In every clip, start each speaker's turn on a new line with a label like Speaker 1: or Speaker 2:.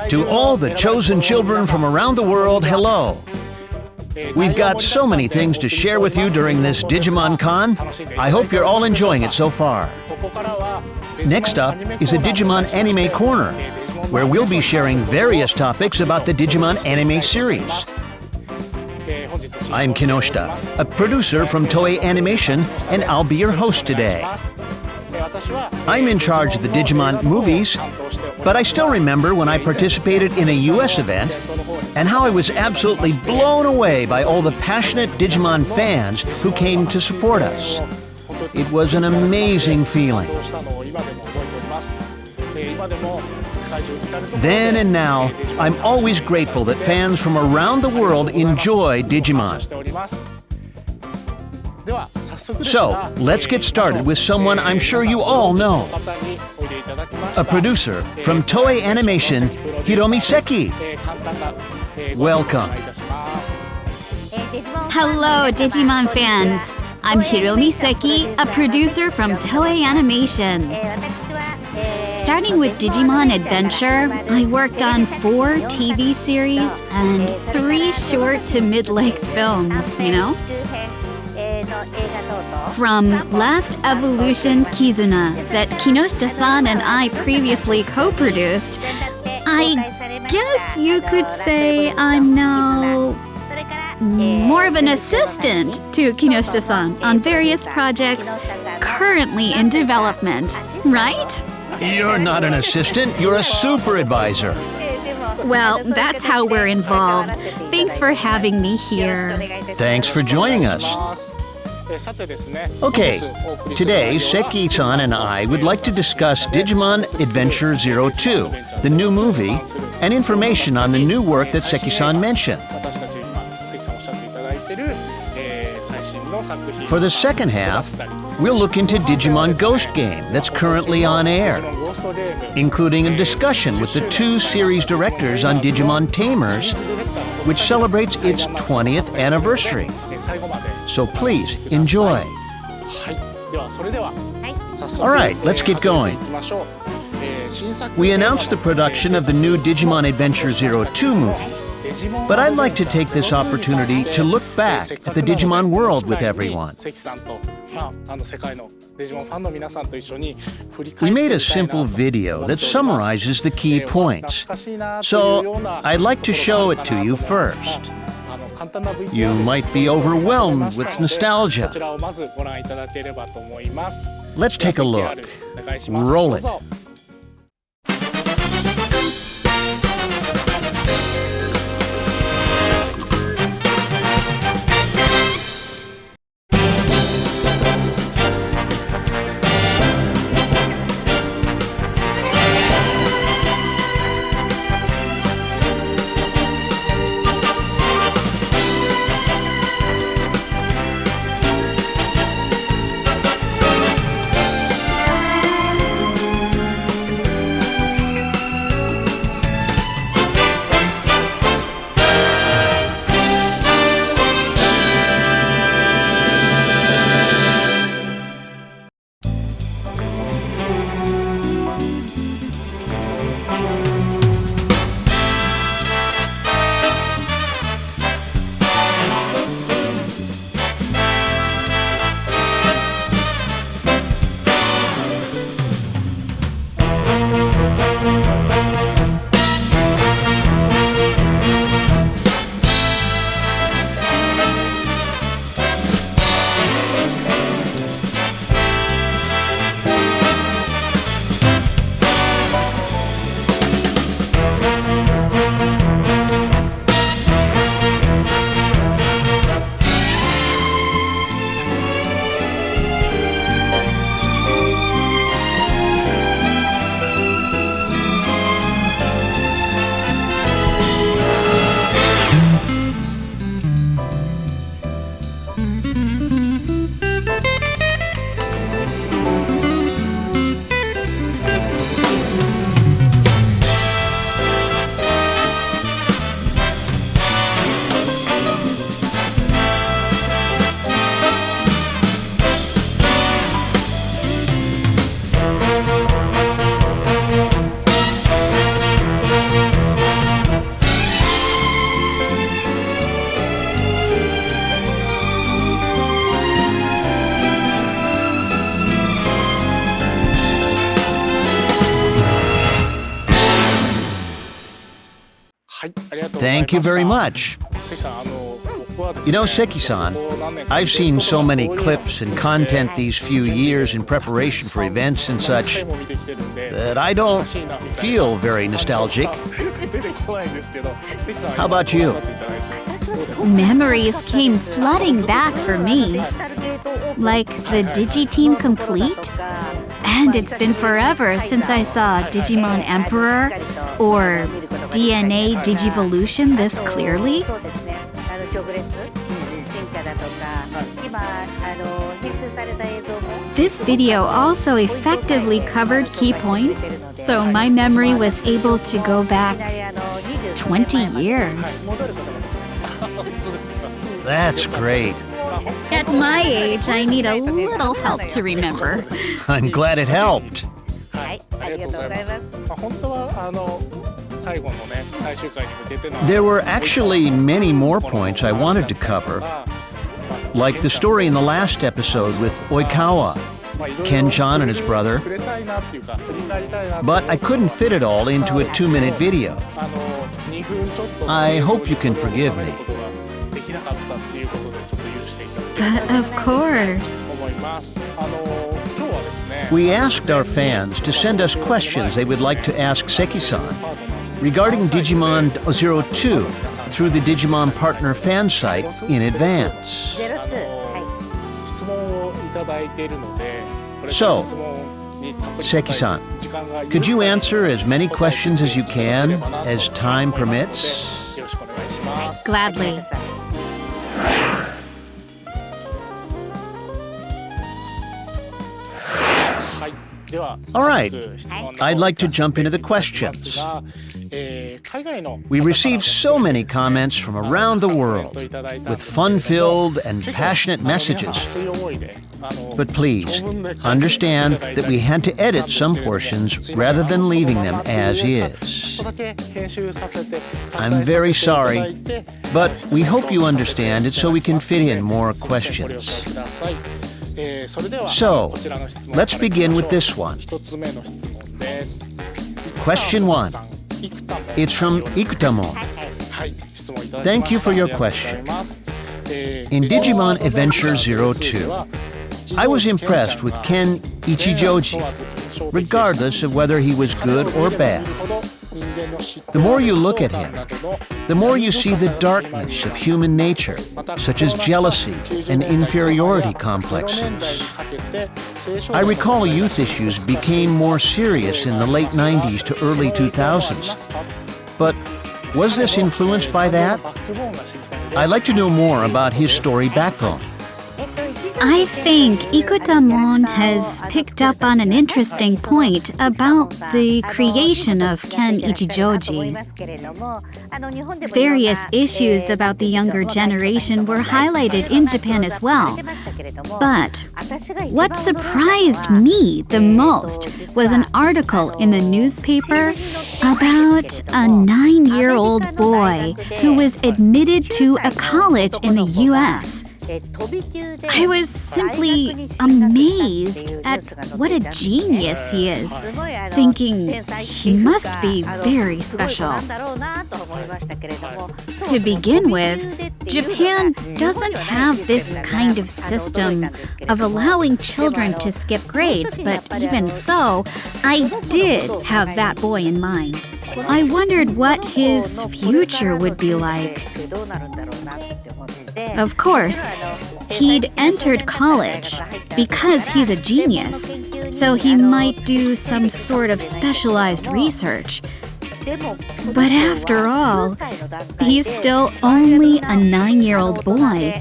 Speaker 1: To all the chosen children from around the world, hello! We've got so many things to share with you during this Digimon Con. I hope you're all enjoying it so far. Next up is a Digimon Anime Corner, where we'll be sharing various topics about the Digimon anime series. I'm Kinoshita, a producer from Toei Animation, and I'll be your host today. I'm in charge of the Digimon movies, but I still remember when I participated in a US event and how I was absolutely blown away by all the passionate Digimon fans who came to support us. It was an amazing feeling. Then and now, I'm always grateful that fans from around the world enjoy Digimon. So, let's get started with someone I'm sure you all know. A producer from Toei Animation, Hiromi Seki. Welcome.
Speaker 2: Hello, Digimon fans. I'm Hiromi Seki, a producer from Toei Animation. Starting with Digimon Adventure, I worked on 4 TV series and 3 short to mid-length films, From Last Evolution Kizuna, that Kinoshita-san and I previously co-produced, I guess you could say I'm now more of an assistant to Kinoshita-san on various projects currently in development, right?
Speaker 1: You're not an assistant, you're a super advisor.
Speaker 2: Well, that's how we're involved. Thanks for having me here.
Speaker 1: Thanks for joining us. Okay, today Seki-san and I would like to discuss Digimon Adventure 02, the new movie, and information on the new work that Seki-san mentioned. For the second half, we'll look into Digimon Ghost Game that's currently on air, including a discussion with the 2 series directors on Digimon Tamers, which celebrates its 20th anniversary. So please, enjoy. All right, let's get going. We announced the production of the new Digimon Adventure 02 movie, but I'd like to take this opportunity to look back at the Digimon world with everyone. We made a simple video that summarizes the key points, so I'd like to show it to you first. You might be overwhelmed with nostalgia. Let's take a look. Roll it. Thank you very much. You know, Seki-san, I've seen so many clips and content these few years in preparation for events and such that I don't feel very nostalgic. How about you?
Speaker 2: Memories came flooding back for me. Like the Digi-Team Complete? And it's been forever since I saw Digimon Emperor or DNA Digivolution this clearly. This video also effectively covered key points, so my memory was able to go back 20 years.
Speaker 1: That's great.
Speaker 2: At my age, I need a little help to remember.
Speaker 1: I'm glad it helped. There were actually many more points I wanted to cover, like the story in the last episode with Oikawa, Ken-chan and his brother, but I couldn't fit it all into a 2-minute video. I hope you can forgive me.
Speaker 2: But of course.
Speaker 1: We asked our fans to send us questions they would like to ask Seki-san regarding Digimon 02 through the Digimon Partner fan site in advance. So, Seki-san, could you answer as many questions as you can, as time permits?
Speaker 2: Gladly.
Speaker 1: All right, I'd like to jump into the questions. We received so many comments from around the world with fun-filled and passionate messages. But please, understand that we had to edit some portions rather than leaving them as is. I'm very sorry, but we hope you understand it so we can fit in more questions. So, let's begin with this one. Question 1. It's from Ikutamon. Thank you for your question. In Digimon Adventure 02, I was impressed with Ken Ichijoji, regardless of whether he was good or bad. The more you look at him, the more you see the darkness of human nature, such as jealousy and inferiority complexes. I recall youth issues became more serious in the late 90s to early 2000s. But was this influenced by that? I'd like to know more about his story backbone.
Speaker 2: I think Ikutamon has picked up on an interesting point about the creation of Ken Ichijoji. Various issues about the younger generation were highlighted in Japan as well. But what surprised me the most was an article in the newspaper about a 9-year-old boy who was admitted to a college in the U.S. I was simply amazed at what a genius he is, thinking he must be very special. To begin with, Japan doesn't have this kind of system of allowing children to skip grades, but even so, I did have that boy in mind. I wondered what his future would be like. Of course, he'd entered college because he's a genius, so he might do some sort of specialized research. But after all, he's still only a 9-year-old boy.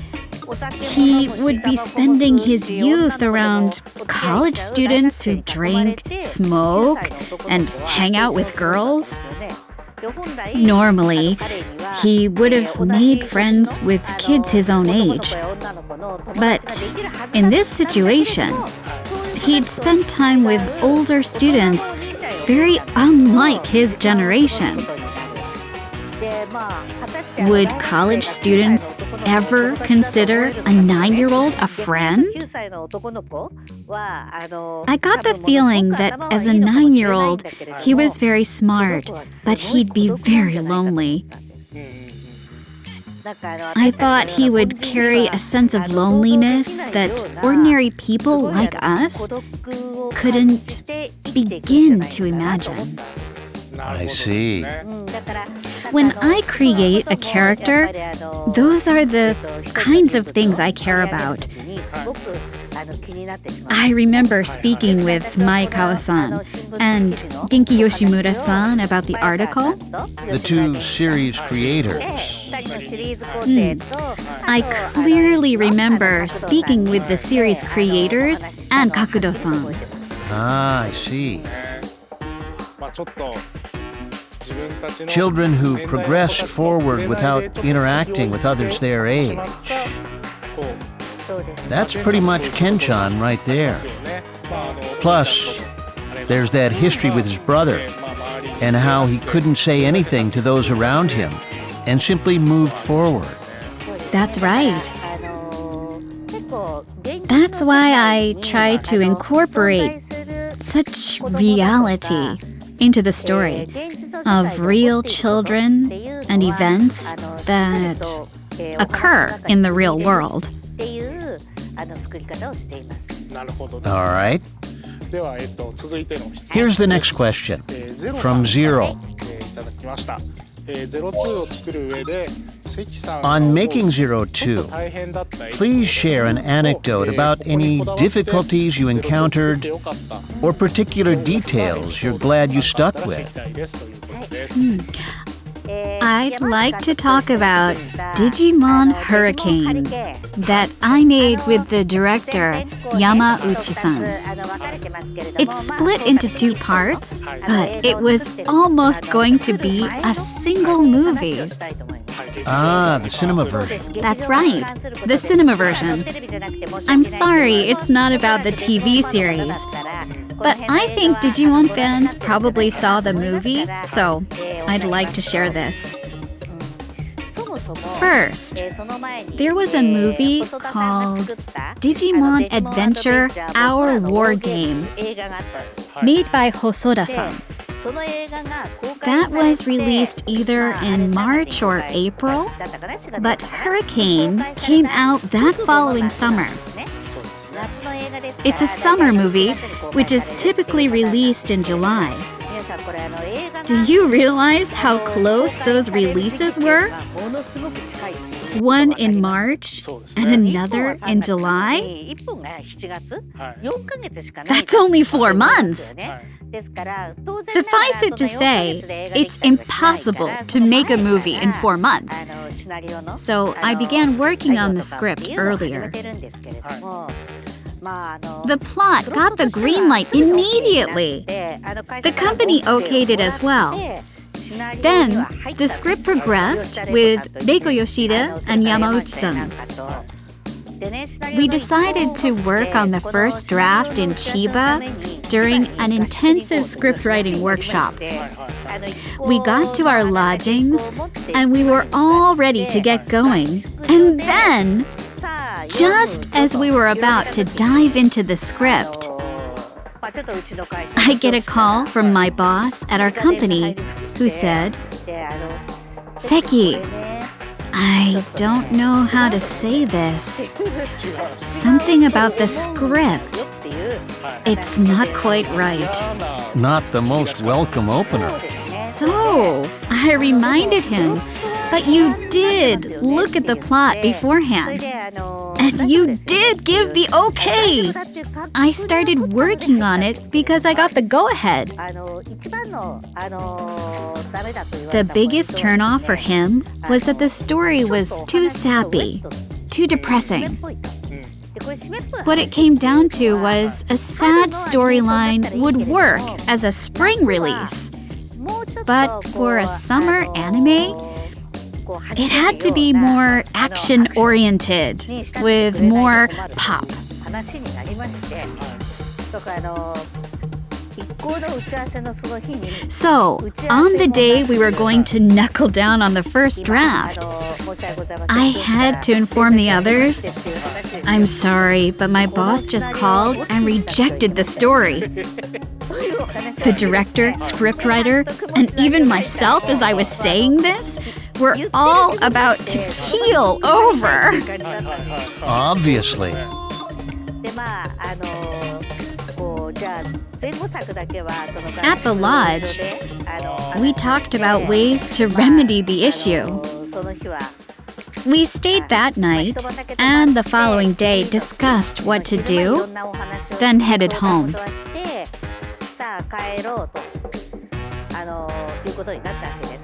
Speaker 2: He would be spending his youth around college students who drink, smoke, and hang out with girls. Normally, he would have made friends with kids his own age. But in this situation, he'd spent time with older students very unlike his generation. Would college students ever consider a 9-year-old a friend? I got the feeling that as a 9-year-old, he was very smart, but he'd be very lonely. I thought he would carry a sense of loneliness that ordinary people like us couldn't begin to imagine.
Speaker 1: I see.
Speaker 2: When I create a character, those are the kinds of things I care about. I remember speaking with Maekawa-san and Genki Yoshimura-san about the article.
Speaker 1: The two series creators.
Speaker 2: I clearly remember speaking with the series creators and Kakudo-san.
Speaker 1: Ah, I see. Children who progressed forward without interacting with others their age. That's pretty much Kenchan right there. Plus, there's that history with his brother and how he couldn't say anything to those around him and simply moved forward.
Speaker 2: That's right. That's why I try to incorporate such reality into the story of real children and events that occur in the real world.
Speaker 1: All right. Here's the next question from Zero. On making 02, please share an anecdote about any difficulties you encountered or particular details you're glad you stuck with.
Speaker 2: I'd like to talk about Digimon Hurricane that I made with the director Yamauchi-san. It's split into 2 parts, but it was almost going to be a single movie.
Speaker 1: Ah, the cinema version.
Speaker 2: That's right, the cinema version. I'm sorry it's not about the TV series, but I think Digimon fans probably saw the movie, so I'd like to share this. First, there was a movie called Digimon Adventure Our War Game, made by Hosoda-san. That was released either in March or April, but Hurricane came out that following summer. It's a summer movie, which is typically released in July. Do you realize how close those releases were? One in March and another in July? That's only 4 months! Suffice it to say, it's impossible to make a movie in 4 months. So I began working on the script earlier. The plot got the green light immediately. The company okayed it as well. Then, the script progressed with Reiko Yoshida and Yamauchi-san. We decided to work on the first draft in Chiba during an intensive scriptwriting workshop. We got to our lodgings, and we were all ready to get going. And then, just as we were about to dive into the script, I get a call from my boss at our company who said, "Seki, I don't know how to say this. Something about the script. It's not quite right."
Speaker 1: Not the most welcome opener.
Speaker 2: So, I reminded him, "But you did look at the plot beforehand. And you did give the okay." I started working on it because I got the go-ahead. The biggest turnoff for him was that the story was too sappy, too depressing. What it came down to was a sad storyline would work as a spring release. But for a summer anime, it had to be more action-oriented, with more pop. So, on the day we were going to knuckle down on the first draft, I had to inform the others, "I'm sorry, but my boss just called and rejected the story." The director, scriptwriter, and even myself as I was saying this were all about to keel over.
Speaker 1: Obviously.
Speaker 2: At the lodge, we talked about ways to remedy the issue. We stayed that night, and the following day discussed what to do, then headed home.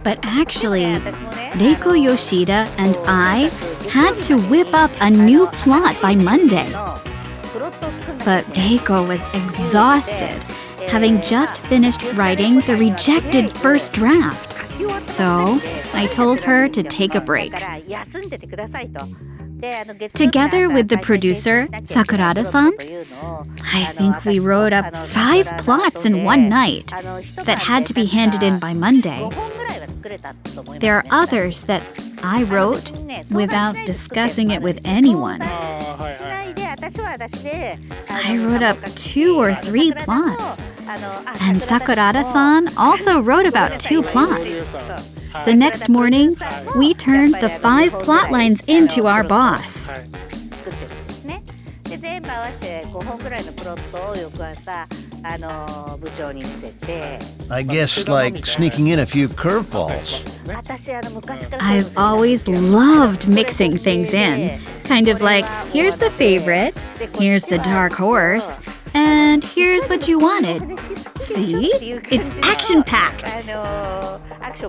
Speaker 2: But actually, Reiko Yoshida and I had to whip up a new plot by Monday. But Reiko was exhausted, having just finished writing the rejected first draft. So I told her to take a break. Together with the producer, Sakurada-san, I think we wrote up 5 plots in one night that had to be handed in by Monday. There are others that I wrote without discussing it with anyone. I wrote up 2 or 3 plots. And Sakurada-san also wrote about 2 plots. The next morning, we turned the 5 plot lines into our boss.
Speaker 1: I guess like sneaking in a few curveballs.
Speaker 2: I've always loved mixing things in. Kind of like, here's the favorite, here's the dark horse, and here's what you wanted. See? It's action-packed.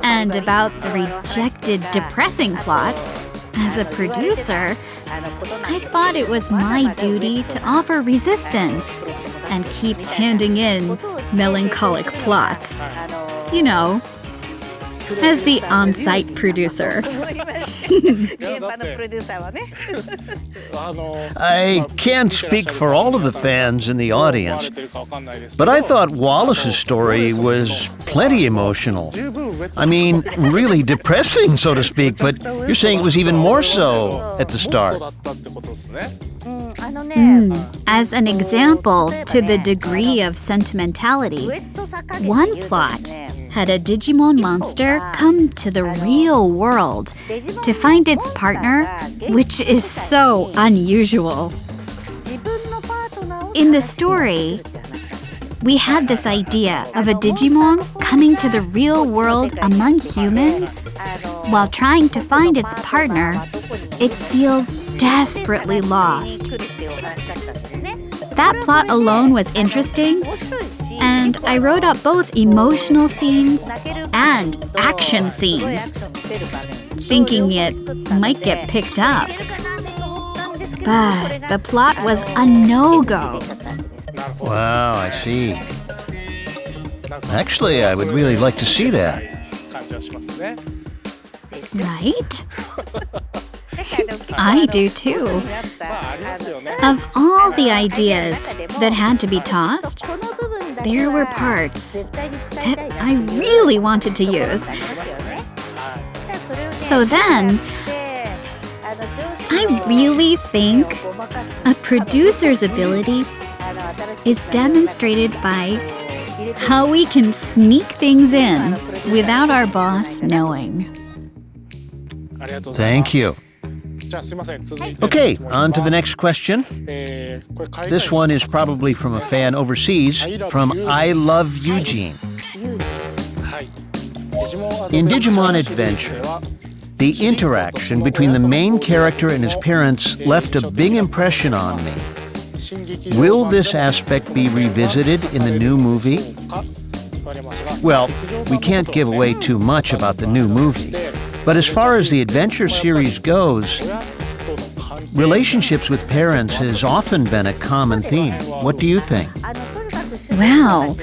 Speaker 2: And about the rejected depressing plot, as a producer, I thought it was my duty to offer resistance and keep handing in melancholic plots. You know, as the on-site producer.
Speaker 1: I can't speak for all of the fans in the audience, but I thought Wallace's story was plenty emotional. I mean, really depressing, so to speak, but you're saying it was even more so at the start.
Speaker 2: As an example to the degree of sentimentality, one plot had a Digimon monster come to the real world to find its partner, which is so unusual. In the story, we had this idea of a Digimon coming to the real world among humans. While trying to find its partner, it feels desperately lost. That plot alone was interesting, and I wrote up both emotional scenes and action scenes, thinking it might get picked up. But the plot was a no-go.
Speaker 1: Wow, I see. Actually, I would really like to see that.
Speaker 2: Right? I do too. Of all the ideas that had to be tossed, there were parts that I really wanted to use. So then, I really think a producer's ability is demonstrated by how we can sneak things in without our boss knowing.
Speaker 1: Thank you. Okay, on to the next question. This one is probably from a fan overseas, from I Love Eugene. In Digimon Adventure, the interaction between the main character and his parents left a big impression on me. Will this aspect be revisited in the new movie? Well, we can't give away too much about the new movie. But as far as the adventure series goes, relationships with parents has often been a common theme. What do you think?
Speaker 2: Wow.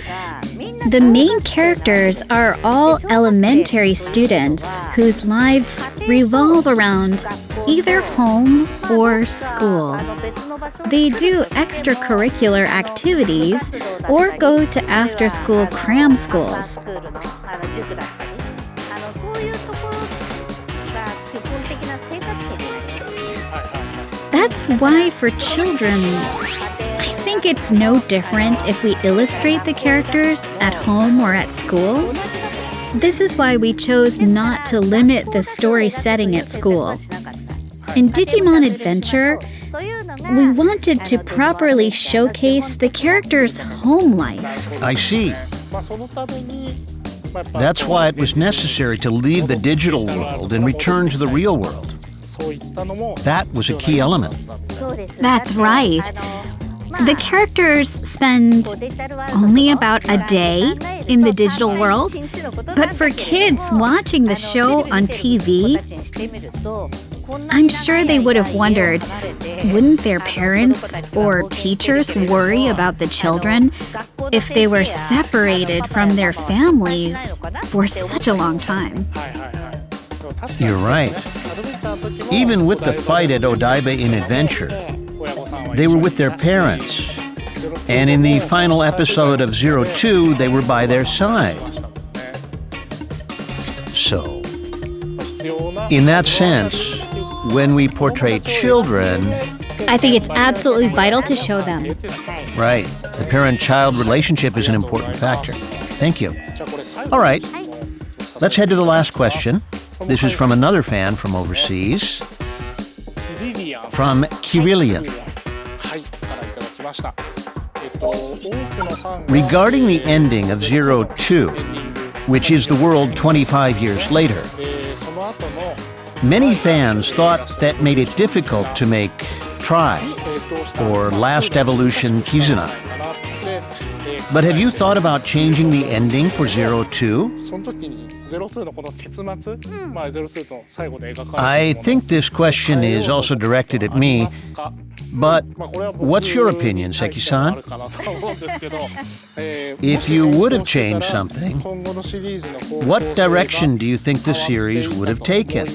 Speaker 2: The main characters are all elementary students whose lives revolve around either home or school. They do extracurricular activities or go to after-school cram schools. That's why for children, I think it's no different if we illustrate the characters at home or at school. This is why we chose not to limit the story setting at school. In Digimon Adventure, we wanted to properly showcase the characters' home life.
Speaker 1: I see. That's why it was necessary to leave the digital world and return to the real world. That was a key element.
Speaker 2: That's right. The characters spend only about a day in the digital world, but for kids watching the show on TV, I'm sure they would have wondered, wouldn't their parents or teachers worry about the children if they were separated from their families for such a long time?
Speaker 1: You're right. Even with the fight at Odaiba in Adventure, they were with their parents. And in the final episode of 02, they were by their side. So, in that sense, when we portray children...
Speaker 2: I think it's absolutely vital to show them.
Speaker 1: Right. The parent-child relationship is an important factor. Thank you. All right. Let's head to the last question. This is from another fan from overseas. From Kirillian. Regarding the ending of 02, which is the world 25 years later, many fans thought that made it difficult to make Try or Last Evolution Kizuna. But have you thought about changing the ending for 02? I think this question is also directed at me, but what's your opinion, Seki-san? If you would have changed something, what direction do you think the series would have taken?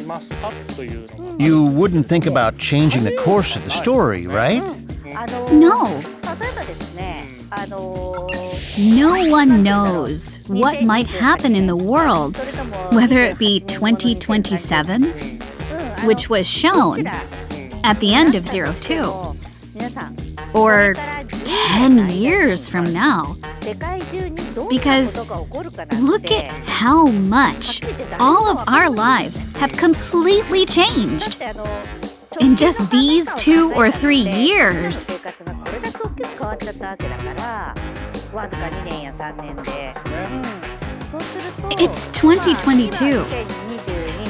Speaker 1: You wouldn't think about changing the course of the story, right?
Speaker 2: No. No one knows what might happen in the world, whether it be 2027, which was shown at the end of 02, or 10 years from now. Because look at how much all of our lives have completely changed in just these 2 or 3 years. It's 2022.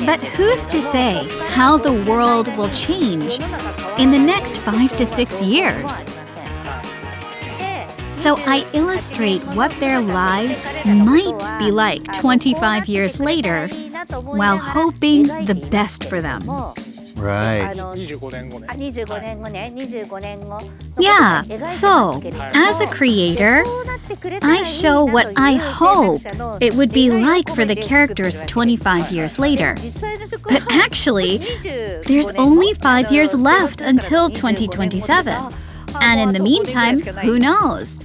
Speaker 2: But who's to say how the world will change in the next 5 to 6 years? So I illustrate what their lives might be like 25 years later, while hoping the best for them.
Speaker 1: Right.
Speaker 2: Yeah, so as a creator, I show what I hope it would be like for the characters 25 years later. But actually, there's only 5 years left until 2027. And in the meantime, who knows?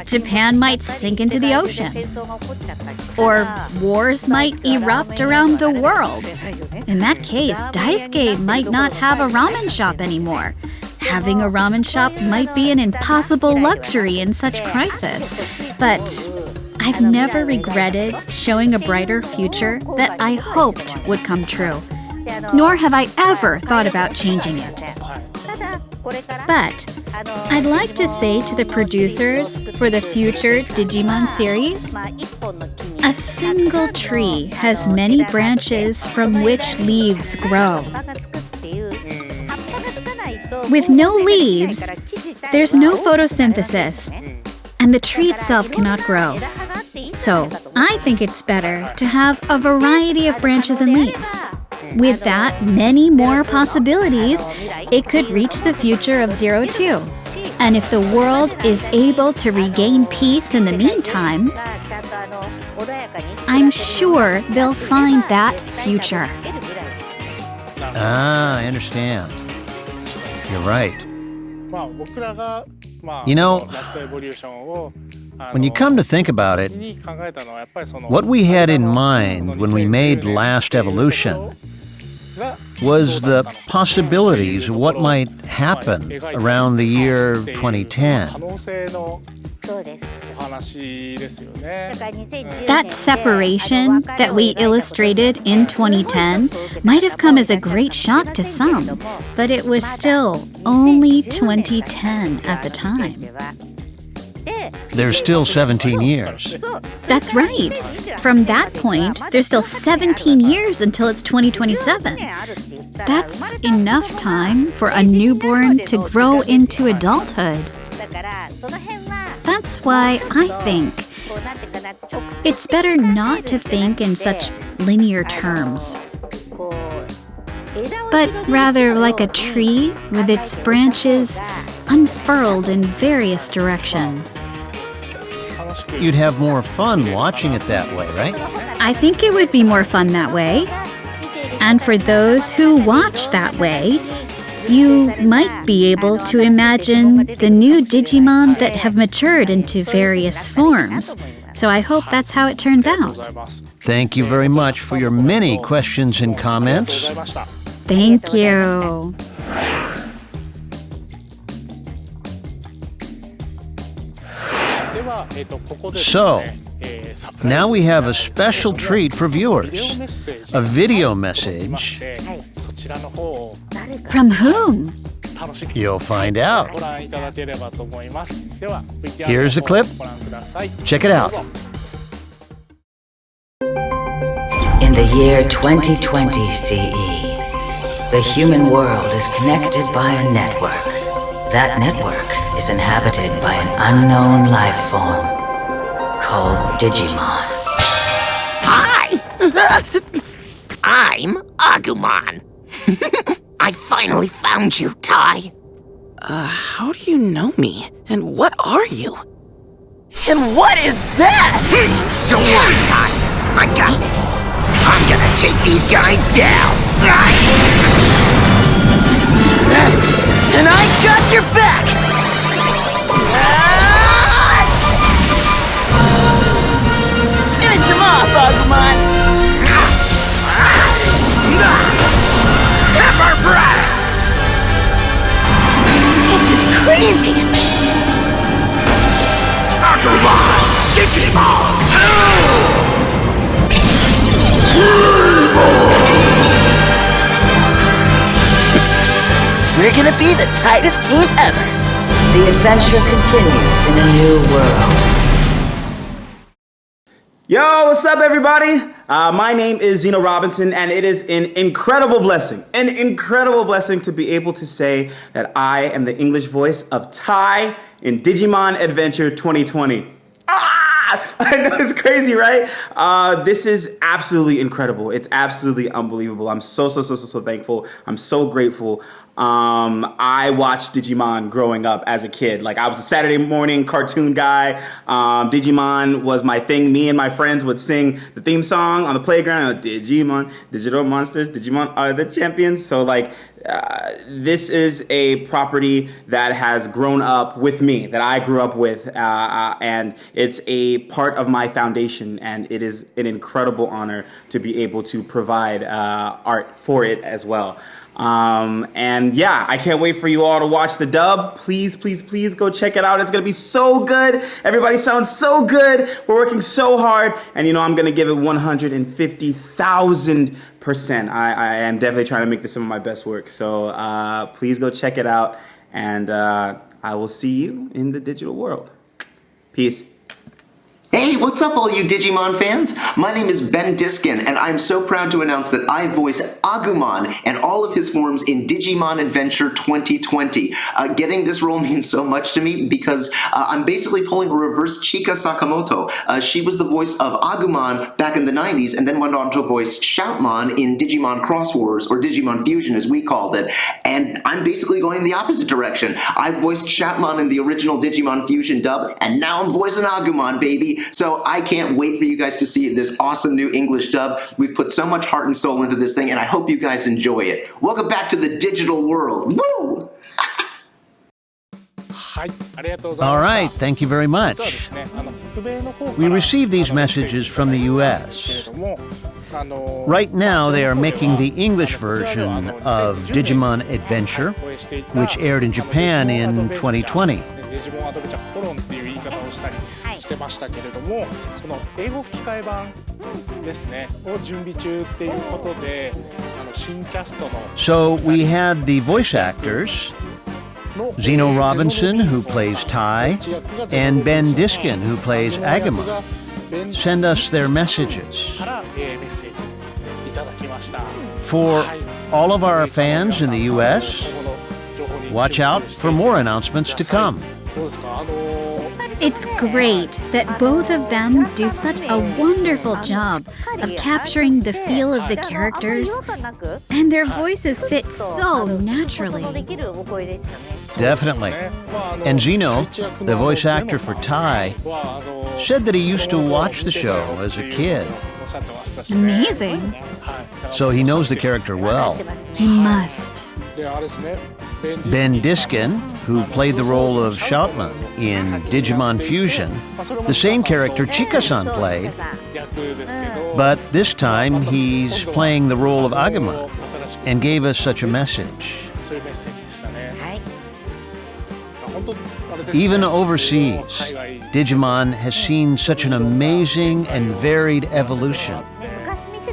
Speaker 2: Japan might sink into the ocean, or wars might erupt around the world. In that case, Daisuke might not have a ramen shop anymore. Having a ramen shop might be an impossible luxury in such crisis. But I've never regretted showing a brighter future that I hoped would come true. Nor have I ever thought about changing it. But I'd like to say to the producers for the future Digimon series, a single tree has many branches from which leaves grow. With no leaves, there's no photosynthesis, and the tree itself cannot grow. So I think it's better to have a variety of branches and leaves. With that many more possibilities, it could reach the future of 02. And if the world is able to regain peace in the meantime, I'm sure they'll find that future.
Speaker 1: I understand. You're right. You know, when you come to think about it, what we had in mind when we made Last Evolution was the possibilities of what might happen around the year 2010.
Speaker 2: That separation that we illustrated in 2010 might have come as a great shock to some, but it was still only 2010 at the time.
Speaker 1: There's still 17 years.
Speaker 2: That's right. From that point, there's still 17 years until it's 2027. That's enough time for a newborn to grow into adulthood. That's why I think it's better not to think in such linear terms, but rather like a tree with its branches unfurled in various directions.
Speaker 1: You'd have more fun watching it that way, right?
Speaker 2: I think it would be more fun that way. And for those who watch that way, you might be able to imagine the new Digimon that have matured into various forms. So I hope that's how it turns out.
Speaker 1: Thank you very much for your many questions and comments.
Speaker 2: Thank you.
Speaker 1: So, now we have a special treat for viewers. A video message.
Speaker 2: From whom?
Speaker 1: You'll find out. Here's the clip. Check it out.
Speaker 3: In the year 2020 CE, the human world is connected by a network. That network is inhabited by an unknown life form called Digimon.
Speaker 4: Hi! I'm Agumon. I finally found you, Tai.
Speaker 5: How do you know me? And what are you? And what is that?
Speaker 4: Don't worry, Tai. I got this. I'm gonna take these guys down.
Speaker 5: And I got your back! Finish him off, Agumon!
Speaker 4: Pepper breath!
Speaker 5: This is crazy!
Speaker 4: Agumon! Digimon 2!
Speaker 5: We're gonna be the tightest team ever!
Speaker 3: The adventure continues in a new world.
Speaker 6: Yo, what's up, everybody? My name is Zeno Robinson, and it is an incredible blessing to be able to say that I am the English voice of Tai in Digimon Adventure 2020. I know, it's crazy, right? This is absolutely incredible. It's absolutely unbelievable. I'm so thankful. I'm so grateful. I watched Digimon growing up as a kid. Like, I was a Saturday morning cartoon guy. Digimon was my thing. Me and my friends would sing the theme song on the playground. Digimon, digital monsters, Digimon are the champions. So, like, this is a property that has grown up with me, that I grew up with, and it's a part of my foundation, and it is an incredible honor to be able to provide art for it as well. And yeah, I can't wait for you all to watch the dub. Please go check it out. It's gonna be so good. Everybody sounds so good. We're working so hard, and you know I'm gonna give it 150,000%. I am definitely trying to make this some of my best work. So please go check it out, and I will see you in the digital world. Peace.
Speaker 7: Hey, what's up all you Digimon fans? My name is Ben Diskin, and I'm so proud to announce that I voice Agumon and all of his forms in Digimon Adventure 2020. Getting this role means so much to me because I'm basically pulling a reverse Chika Sakamoto. She was the voice of Agumon back in the 90s and then went on to voice Shoutmon in Digimon Cross Wars, or Digimon Fusion as we called it. And I'm basically going the opposite direction. I voiced Shoutmon in the original Digimon Fusion dub, and now I'm voicing Agumon, baby. So I can't wait for you guys to see this awesome new English dub. We've put so much heart and soul into this thing, and I hope you guys enjoy it. Welcome back to the digital world. Woo!
Speaker 1: All right, thank you very much. We received these messages from the US. Right now, they are making the English version of Digimon Adventure, which aired in Japan in 2020.
Speaker 8: したりしてましたけれども、その英語吹き替え版ですねを準備中っていうことで、新キャストの
Speaker 1: So we had the voice actors, Zeno Robinson, who plays Tai, and Ben Diskin, who plays Agumon, send us their messages.
Speaker 8: からメッセージいただきました。
Speaker 1: For all of our fans in the US, watch out for more announcements to come.
Speaker 8: どうですか
Speaker 2: It's great that both of them do such a wonderful job of capturing the feel of the characters, and their voices fit so naturally.
Speaker 1: Definitely. And Zeno, the voice actor for Tai, said that he used to watch the show as a kid,
Speaker 2: Amazing.
Speaker 1: so he knows the character well.
Speaker 2: He must.
Speaker 8: であれですね
Speaker 1: Ben Diskin, who played the role of Shoutman in Digimon Fusion, the same character Chika-san played,
Speaker 8: 役ですけど
Speaker 1: but this time he's playing the role of Agumon and gave us such a message.
Speaker 8: そういうメッセージでしたね。本当あれですね
Speaker 1: Even overseas, Digimon has seen such an amazing and varied evolution.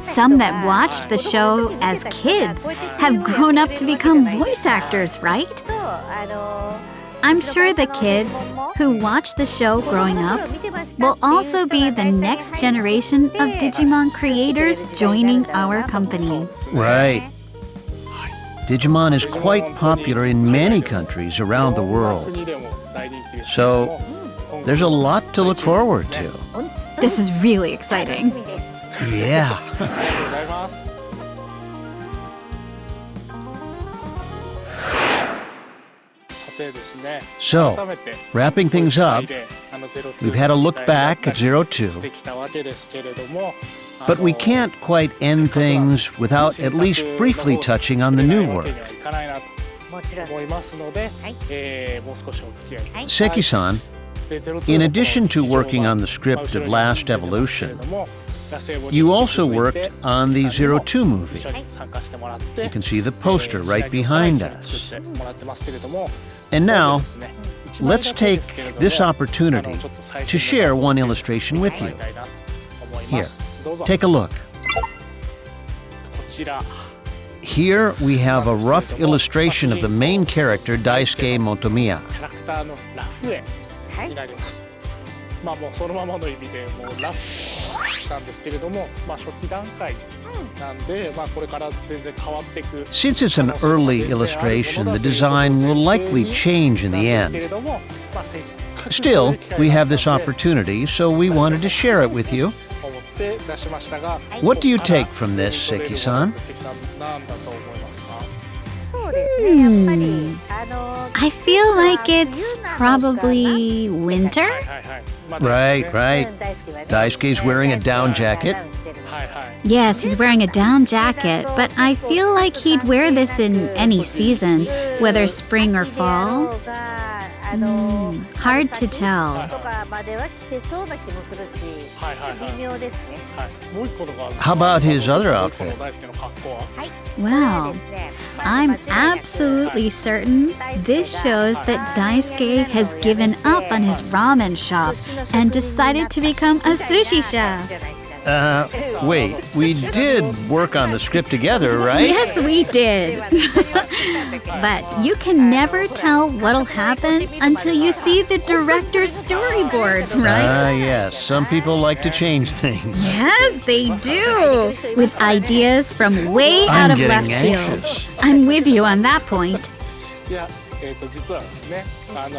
Speaker 2: Some that watched the show as kids have grown up to become voice actors, right? I'm sure the kids who watch the show growing up will also be the next generation of Digimon creators joining our company.
Speaker 1: Right. Digimon is quite popular in many countries around the world,
Speaker 8: 国でも大人気ですけど
Speaker 1: so
Speaker 8: も
Speaker 1: there's a lot to look forward to.
Speaker 2: This is really exciting.
Speaker 1: Yeah.
Speaker 8: ありがとうございます。さてですね
Speaker 1: So,
Speaker 8: 改めて
Speaker 1: wrapping things up,
Speaker 8: 02
Speaker 1: we've had a look back at 02,
Speaker 8: してきたわけですけれども
Speaker 1: but we can't quite end things without at least briefly touching on the new work.
Speaker 8: 思いますので、もう少しお付き合いください。
Speaker 1: Seki-san,
Speaker 8: で02
Speaker 1: in addition to working on the script of Last Evolution, you also worked on the 02 movie.
Speaker 8: 一緒に参加してもらって
Speaker 1: You can see the poster right behind us.
Speaker 8: 作ってもらってますけれども
Speaker 1: And now,
Speaker 8: ですね
Speaker 1: let's take this opportunity
Speaker 8: ちょっと最初
Speaker 1: to
Speaker 8: に
Speaker 1: share one illustration with
Speaker 8: もら
Speaker 1: you.
Speaker 8: いたいなと思います。どうぞ
Speaker 1: Take a look.
Speaker 8: こちら
Speaker 1: Here we have a rough illustration of the main character, Daisuke Motomiya.
Speaker 8: キャラクターのラフ絵になります。まあもうそのままの意味でもうラフなんですけれども、まあ初期段階なんで、まあこれから全然変わっていく。
Speaker 1: Since it's an early illustration, the design will likely change in the
Speaker 8: なんですけれ
Speaker 1: end.
Speaker 8: ども、まあせっかく
Speaker 1: Still,
Speaker 8: こういう機会
Speaker 1: we
Speaker 8: があ
Speaker 1: have
Speaker 8: った
Speaker 1: this
Speaker 8: ので
Speaker 1: opportunity, so we wanted to share it with you.
Speaker 8: 思って出しましたが、
Speaker 1: What do you
Speaker 8: ここから
Speaker 1: take from this,
Speaker 8: 取れるもの
Speaker 1: Seki-san?
Speaker 8: って関さんなんだと思いますか？
Speaker 2: I feel like it's probably winter.
Speaker 8: はいはいはい。まあ
Speaker 1: Right,
Speaker 8: ですね
Speaker 1: right. Daisuke's wearing a down jacket.
Speaker 8: はいはい。
Speaker 2: Yes, he's wearing a down jacket, but I feel like he'd wear this in any season, whether spring or fall. Hard to tell.
Speaker 8: はいはいはい。もう一個のが
Speaker 1: How about his other
Speaker 8: もう一個
Speaker 1: outfit?
Speaker 8: の大輔の格好は
Speaker 2: Well, I'm absolutely certain this shows that Daisuke has given up on his ramen shop and decided to become a sushi chef.
Speaker 1: Wait, we did work on the script together, right?
Speaker 2: Yes, we did. But you can never tell what'll happen until you see the director's storyboard, right?
Speaker 1: Yes. Some people like to change things.
Speaker 2: Yes, they do. With ideas from way out
Speaker 1: I'm
Speaker 2: of left
Speaker 1: getting
Speaker 2: field.
Speaker 1: anxious.
Speaker 2: I'm with you on that point.
Speaker 8: いや、実はね、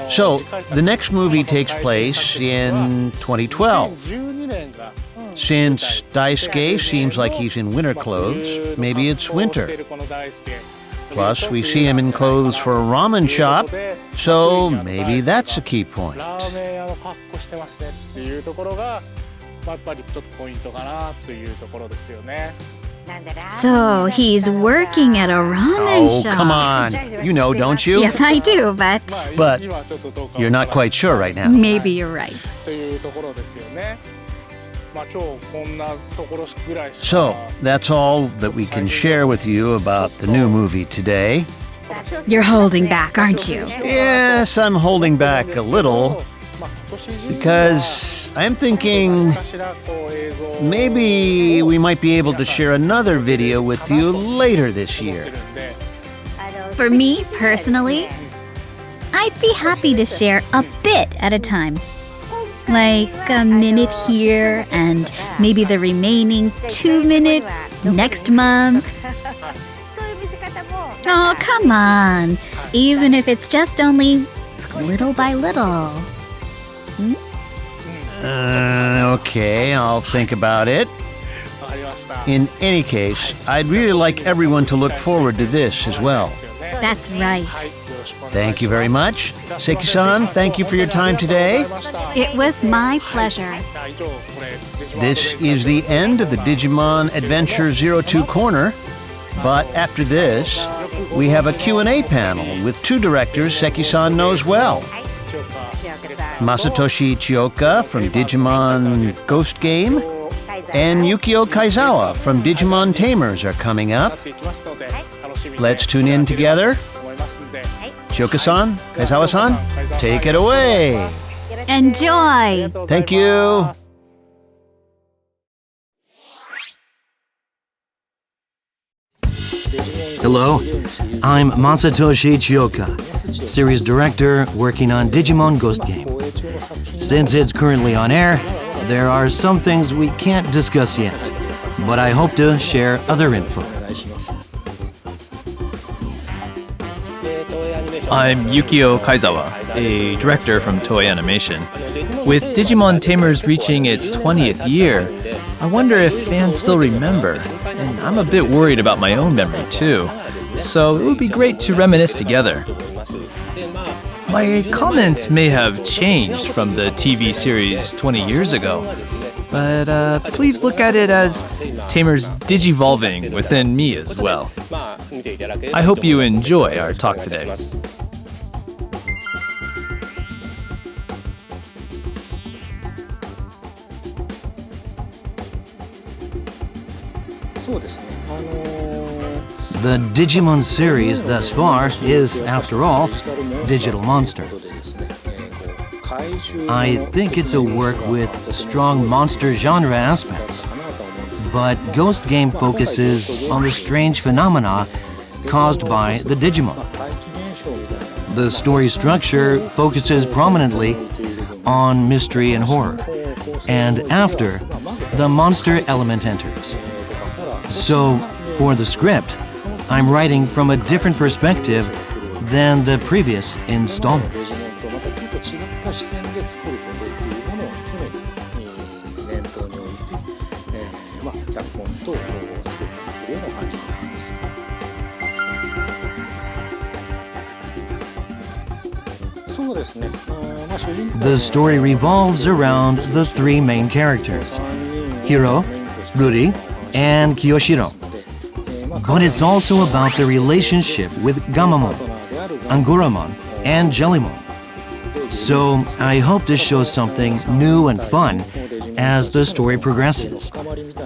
Speaker 1: So, the next movie takes place in 2012.
Speaker 8: 2012年が
Speaker 1: Since Daisuke seems like he's in winter clothes, maybe it's winter. Plus, we see him in clothes for a ramen shop, so maybe that's a key point.
Speaker 8: ラーメン屋の格好してますねっていうところが、やっぱりちょっとポイントかなというところですよね。
Speaker 2: So he's working at a ramen
Speaker 1: Oh,
Speaker 2: shop.
Speaker 1: come on. You know, don't you?
Speaker 2: Yes, I do, but
Speaker 1: But
Speaker 8: 今はちょっとどうか
Speaker 1: you're not quite sure right now.
Speaker 2: maybe you're right.
Speaker 8: というところですよね。まあ今日こんなところぐらいしか
Speaker 1: So, that's all that we can share with you about the new movie today.
Speaker 2: You're holding back, aren't you?
Speaker 1: Yes, I'm holding back a little. because I'm thinking maybe we might be able to share another video with you later this year.
Speaker 2: For me, personally, I'd be happy to share a bit at a time. Like a minute here and maybe the remaining 2 minutes next month. Oh, come on. Even if it's just only little by little.
Speaker 1: Okay, I'll think about it. In any case, I'd really like everyone to look forward to this as well.
Speaker 2: That's right.
Speaker 1: Thank you very much. Seki-san, thank you for your time today.
Speaker 2: It was my pleasure.
Speaker 1: This is the end of the Digimon Adventure 02 Corner. But after this, we have a Q&A panel with 2 directors Seki-san knows well. Masatoshi Chioka from Digimon Ghost Game and Yukio Kaizawa from Digimon Tamers are coming up. Let's tune in together. Chioka-san, Kaizawa-san, take it away.
Speaker 2: Enjoy!
Speaker 1: Thank you.
Speaker 9: Hello, I'm Masatoshi Chioka, series director working on Digimon Ghost Game. Since it's currently on air, there are some things we can't discuss yet, but I hope to share other info.
Speaker 10: I'm Yukio Kaizawa, a director from Toei Animation. With Digimon Tamers reaching its 20th year, I wonder if fans still remember, and I'm a bit worried about my own memory too, so it would be great to reminisce together. My comments may have changed from the TV series 20 years ago, but please look at it as Tamers digivolving within me as well. I hope you enjoy our talk today.
Speaker 9: The Digimon series thus far is, after all, Digital Monster. I think it's a work with strong monster genre aspects, but Ghost Game focuses on the strange phenomena caused by the Digimon. The story structure focuses prominently on mystery and horror, and after, the monster element enters. So, for the script, I'm writing from a different perspective than the previous installments. The story revolves around the 3 main characters, Hiro, Ruri, and Kiyoshiro. But it's also about the relationship with Gamamon, Angoramon, and Jellymon. So I hope to show something new and fun as the story progresses,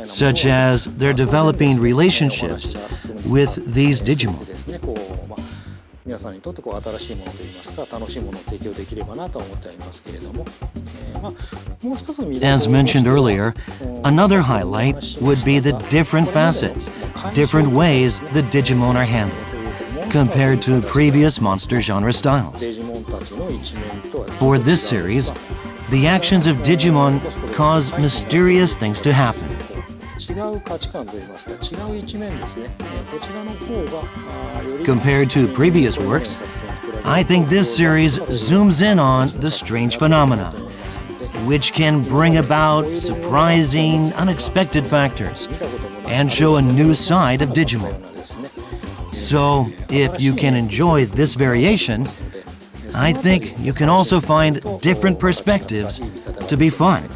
Speaker 9: such as their developing relationships with these Digimon. As mentioned earlier, another highlight would be the different facets, different ways the Digimon are handled, compared to previous monster genre styles. For this series, the actions of Digimon cause mysterious things to happen. Compared to previous works, I think this series zooms in on the strange phenomena, which can bring about surprising, unexpected factors and show a new side of Digimon. So, if you can enjoy this variation, I think you can also find different perspectives to be fun.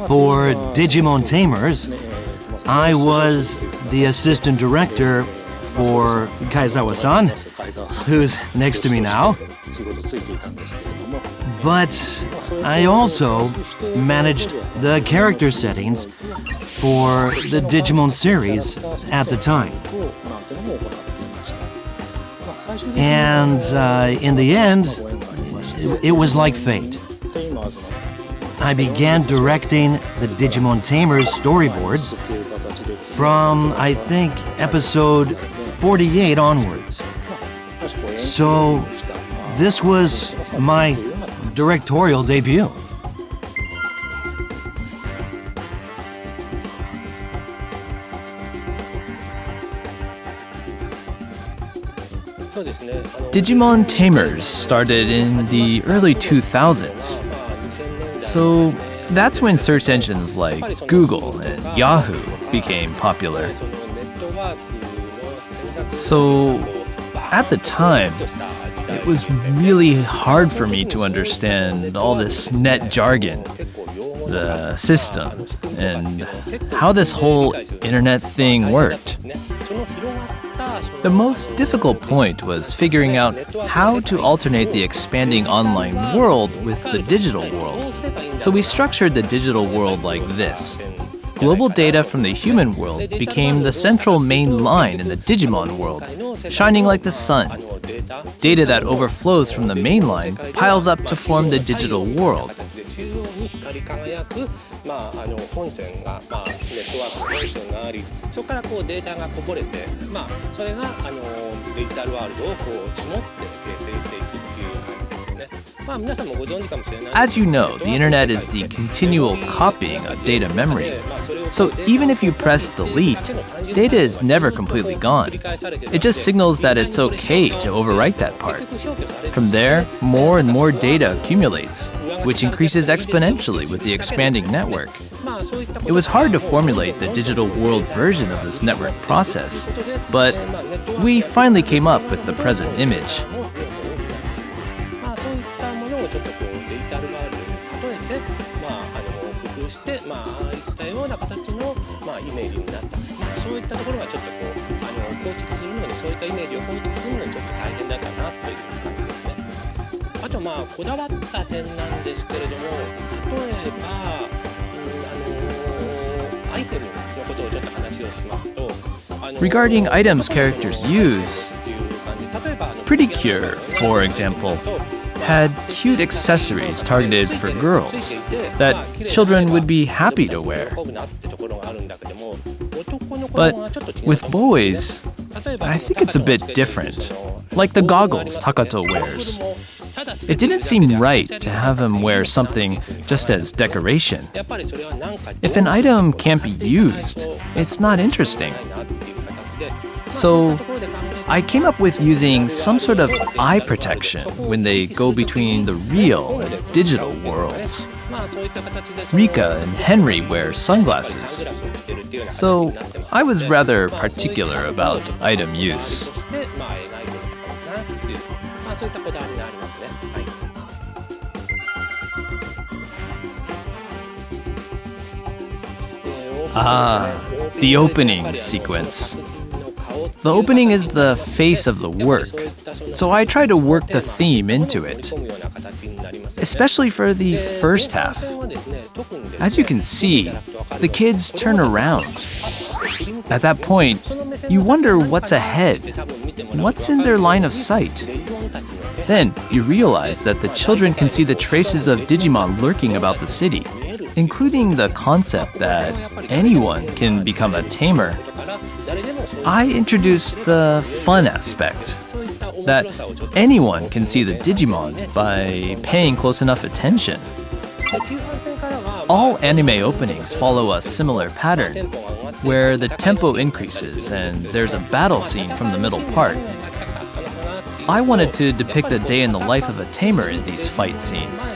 Speaker 9: For Digimon Tamers, I was the assistant director for Kaizawa-san, who's next to me now. But I also managed the character settings for the Digimon series at the time. And in the end, it was like fate. I began directing the Digimon Tamers storyboards from, I think, episode 48 onwards. So, this was my directorial debut.
Speaker 10: Digimon Tamers started in the early 2000s. So that's when search engines like Google and Yahoo became popular. So at the time, it was really hard for me to understand all this net jargon, the system, and how this whole internet thing worked. The most difficult point was figuring out how to alternate the expanding online world with the digital world. So we structured the digital world like this. Global data from the human world became the central main line in the Digimon world, shining like the sun. Data that overflows from the main line piles up to form the digital world. As you know, the internet is the continual copying of data memory. So even if you press delete, data is never completely gone. It just signals that it's okay to overwrite that part. From there, more and more data accumulates, which increases exponentially with the expanding network. It was hard to formulate the digital world version of this network process, but we finally came up with the present image. Regarding items characters use, Pretty Cure, for example, had cute accessories targeted for girls that children would be happy to wear. But with boys, I think it's a bit different, like the goggles Takato wears. It didn't seem right to have him wear something just as decoration. If an item can't be used, it's not interesting. So I came up with using some sort of eye protection when they go between the real and digital worlds. Rika and Henry wear sunglasses. So I was rather particular about item use. The opening sequence. The opening is the face of the work, so I try to work the theme into it, especially for the first half. As you can see, the kids turn around. At that point, you wonder what's ahead, what's in their line of sight. Then you realize that the children can see the traces of Digimon lurking about the city, including the concept that anyone can become a tamer. I introduced the fun aspect, that anyone can see the Digimon by paying close enough attention. All anime openings follow a similar pattern, where the tempo increases and there's a battle scene from the middle part. I wanted to depict a day in the life of a tamer in these fight scenes.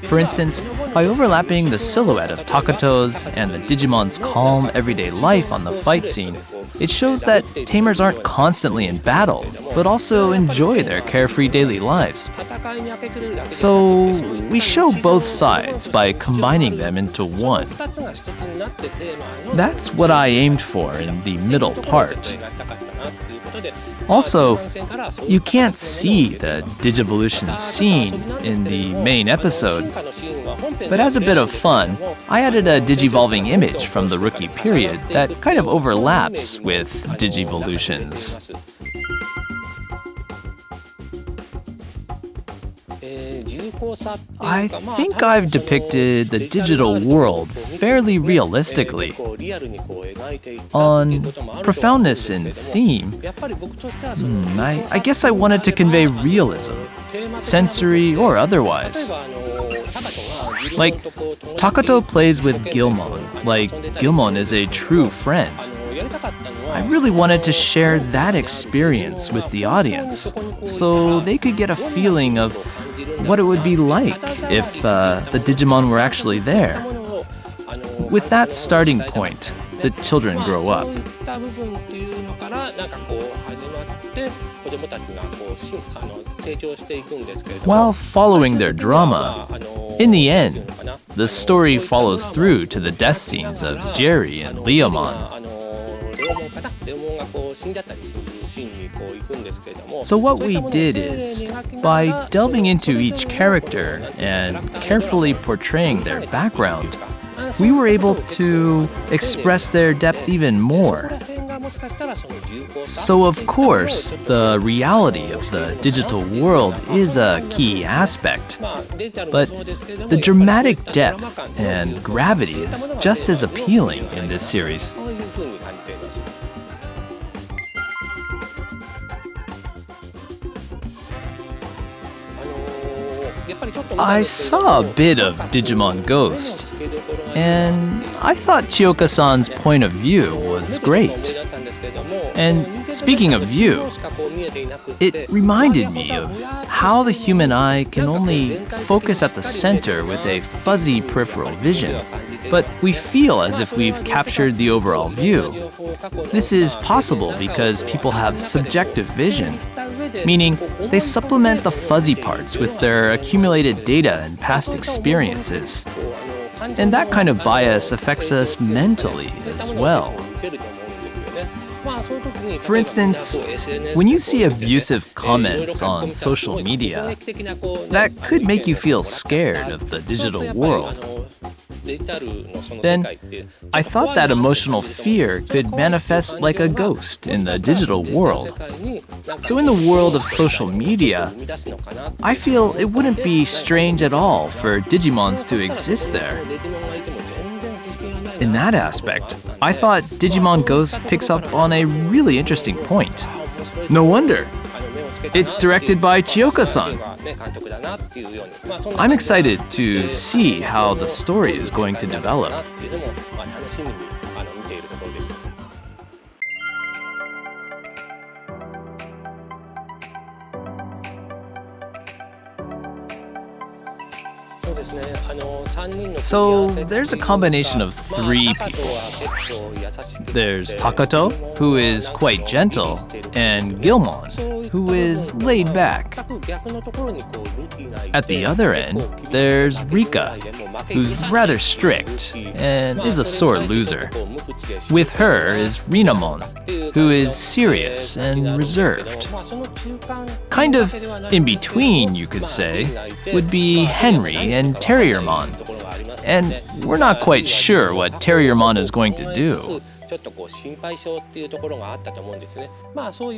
Speaker 10: For instance, by overlapping the silhouette of Takato's and the Digimon's calm everyday life on the fight scene, it shows that tamers aren't constantly in battle, but also enjoy their carefree daily lives. So we show both sides by combining them into one. That's what I aimed for in the middle part. Also, you can't see the Digivolution scene in the main episode, but as a bit of fun, I added a Digivolving image from the Rookie period that kind of overlaps with Digivolutions. I think I've depicted the digital world fairly realistically. On profoundness and theme, I guess I wanted to convey realism, sensory or otherwise. Like, Takato plays with Gilmon, like Gilmon is a true friend. I really wanted to share that experience with the audience, so they could get a feeling of what it would be like if the Digimon were actually there. With that starting point, the children grow up. While following their drama, in the end, the story follows through to the death scenes of Jerry and Leomon. So what we did is, by delving into each character and carefully portraying their background, we were able to express their depth even more. So of course, the reality of the digital world is a key aspect, but the dramatic depth and gravity is just as appealing in this series. I saw a bit of Digimon Ghost, and I thought Chiyoka-san's point of view was great. And speaking of view, it reminded me of how the human eye can only focus at the center with a fuzzy peripheral vision, but we feel as if we've captured the overall view. This is possible because people have subjective vision, meaning they supplement the fuzzy parts with their accumulated data and past experiences. And that kind of bias affects us mentally as well. For instance, when you see abusive comments on social media, that could make you feel scared of the digital world. Then, I thought that emotional fear could manifest like a ghost in the digital world. So in the world of social media, I feel it wouldn't be strange at all for Digimons to exist there. In that aspect, I thought Digimon Ghost picks up on a really interesting point. No wonder. It's directed by Chiyoka-san. I'm excited to see how the story is going to develop. So there's a combination of three people. There's Takato, who is quite gentle, and Gilmon, who is laid back. At the other end, there's Rika, who's rather strict and is a sore loser. With her is Rinamon, who is serious and reserved. Kind of in between, you could say, would be Henry and Terriermon. And we're not quite sure what Terriermon is going to do.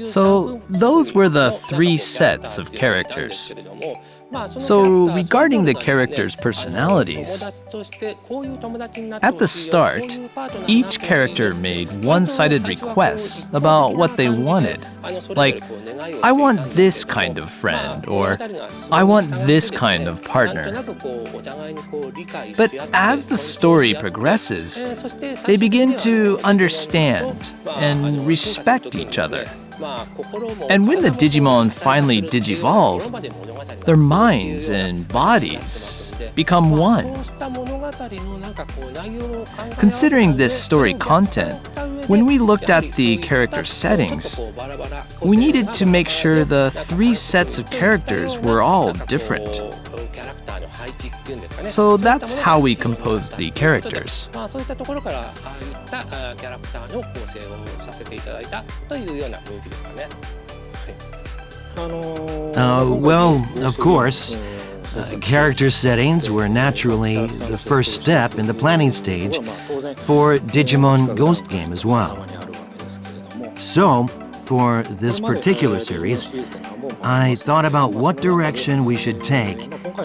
Speaker 10: So those were the three sets of characters. So regarding the characters' personalities, at the start, each character made one-sided requests about what they wanted. Like, I want this kind of friend, or I want this kind of partner. But as the story progresses, they begin to understand and respect each other. And when the Digimon finally digivolve, their minds and bodies become one. Considering this story content, when we looked at the character settings, we needed to make sure the three sets of characters were all different. So that's how we composed the characters.
Speaker 9: Well, of course, character settings were naturally the first step in the planning stage for Digimon Ghost game as well. So, for this particular series, I thought about what direction we should take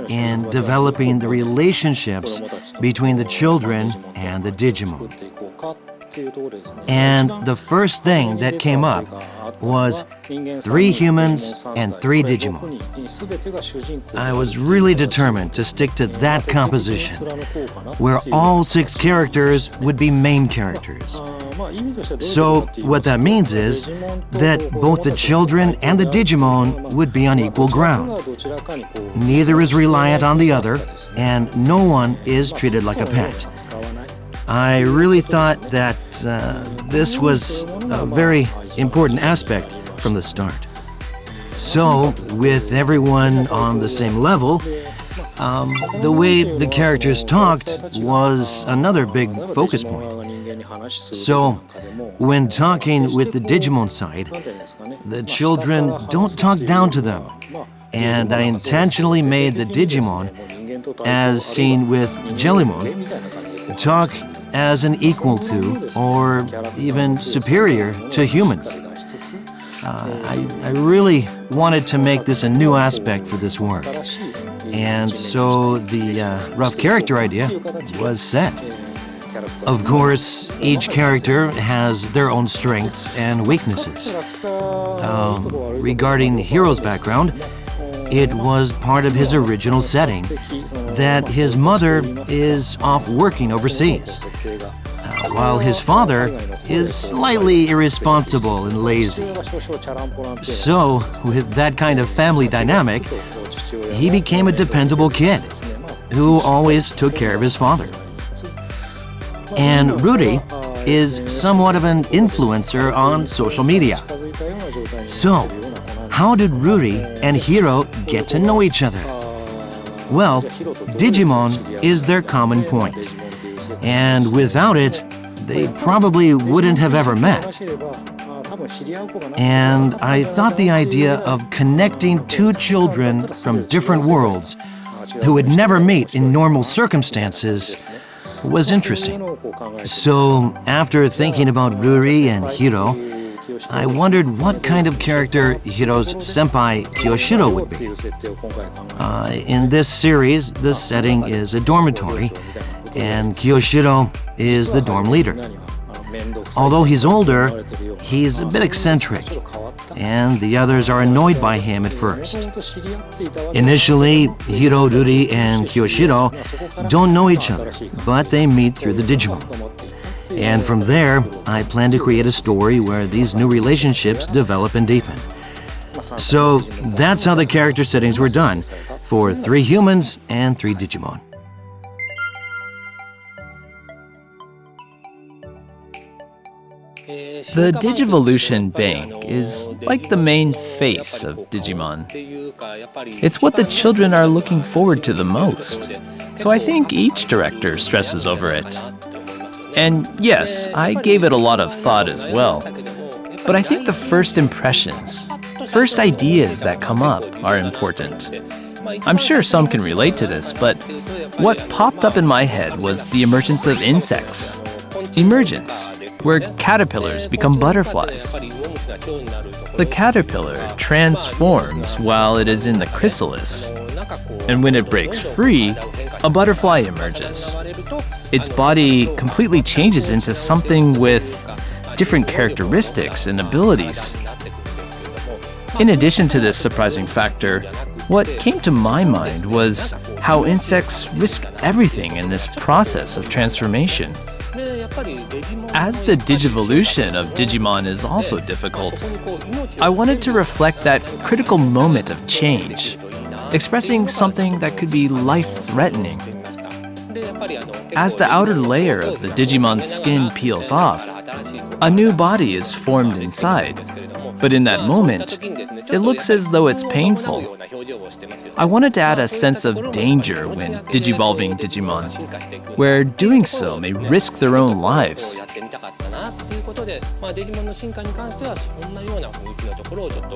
Speaker 9: in developing the relationships between the children and the Digimon. And the first thing that came up was 3 humans and 3 Digimon. I was really determined to stick to that composition, where all 6 characters would be main characters. So what that means is that both the children and the Digimon would be on equal ground. Neither is reliant on the other, and no one is treated like a pet. I really thought that this was a very important aspect from the start. So, with everyone on the same level, the way the characters talked was another big focus point. So, when talking with the Digimon side, the children don't talk down to them. And I intentionally made the Digimon, as seen with Jellymon, talk as an equal to, or even superior to humans. I really wanted to make this a new aspect for this work. And so the rough character idea was set. Of course, each character has their own strengths and weaknesses. Regarding Hiro's background, it was part of his original setting that his mother is off working overseas, while his father is slightly irresponsible and lazy. So, with that kind of family dynamic, he became a dependable kid who always took care of his father. And Rudy is somewhat of an influencer on social media. So, how did Rudy and Hiro get to know each other? Well, Digimon is their common point. And without it, they probably wouldn't have ever met. And I thought the idea of connecting 2 children from different worlds who would never meet in normal circumstances was interesting. So, after thinking about Ruri and Hiro, I wondered what kind of character Hiro's senpai Kiyoshiro would be. In this series, the setting is a dormitory, and Kiyoshiro is the dorm leader. Although he's older, he's a bit eccentric, and the others are annoyed by him at first. Initially, Hiro, Ruri, and Kiyoshiro don't know each other, but they meet through the Digimon. And from there, I plan to create a story where these new relationships develop and deepen. So that's how the character settings were done for 3 humans and 3 Digimon.
Speaker 10: The Digivolution Bank is like the main face of Digimon. It's what the children are looking forward to the most, so I think each director stresses over it. And yes, I gave it a lot of thought as well. But I think the first impressions, first ideas that come up are important. I'm sure some can relate to this, but what popped up in my head was the emergence of insects. Emergence, where caterpillars become butterflies. The caterpillar transforms while it is in the chrysalis, and when it breaks free, a butterfly emerges. Its body completely changes into something with different characteristics and abilities. In addition to this surprising factor, what came to my mind was how insects risk everything in this process of transformation. As the digivolution of Digimon is also difficult, I wanted to reflect that critical moment of change, expressing something that could be life-threatening. As the outer layer of the Digimon's skin peels off, a new body is formed inside. But in that moment, it looks as though it's painful. I wanted to add a sense of danger when digivolving Digimon, where doing so may risk their own lives.
Speaker 8: ことで、デジモンの進化に関してはそんなような雰囲気のところをちょっと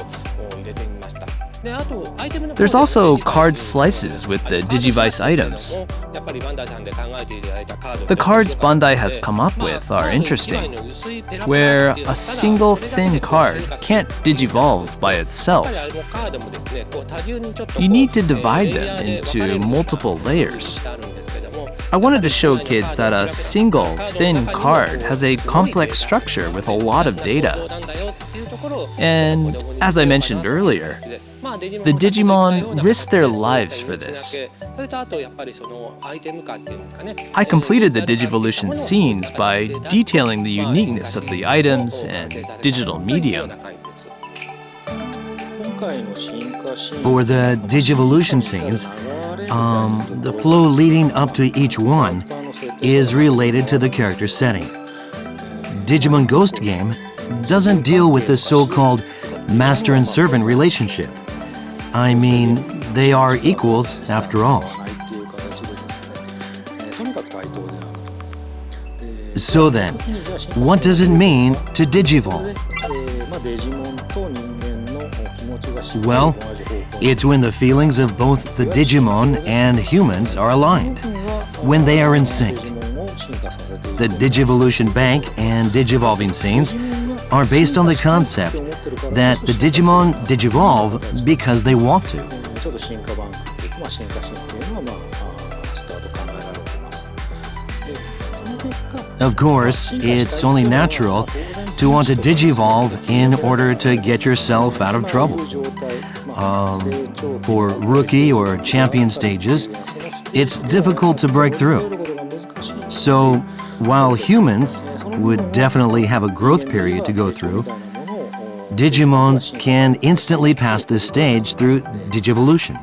Speaker 8: 入れてみました。で、あとアイテムの
Speaker 10: There's also card slices with the DIGIVICE items.
Speaker 8: やっぱりバンダイさんで考えていただいたカード
Speaker 10: The cards Bandai has come up with are interesting, where a single thin card can't digivolve by itself. You need to divide them into multiple layers. I wanted to show kids that a single thin card has a complex structure with a lot of data. And as I mentioned earlier, the Digimon risk their lives for this. I completed the Digivolution scenes by detailing the uniqueness of the items and digital medium.
Speaker 9: For the Digivolution scenes, the flow leading up to each one is related to the character setting. Digimon Ghost Game doesn't deal with the so-called master and servant relationship. I mean, they are equals after all. So then, what does it mean to digivolve? Well, it's when the feelings of both the Digimon and humans are aligned, when they are in sync. The Digivolution Bank and Digivolving scenes are based on the concept that the Digimon digivolve because they want to. Of course, it's only natural to want to digivolve in order to get yourself out of trouble. For rookie or champion stages, it's difficult to break through. So, while humans would definitely have a growth period to go through, Digimons can instantly pass this stage through Digivolution.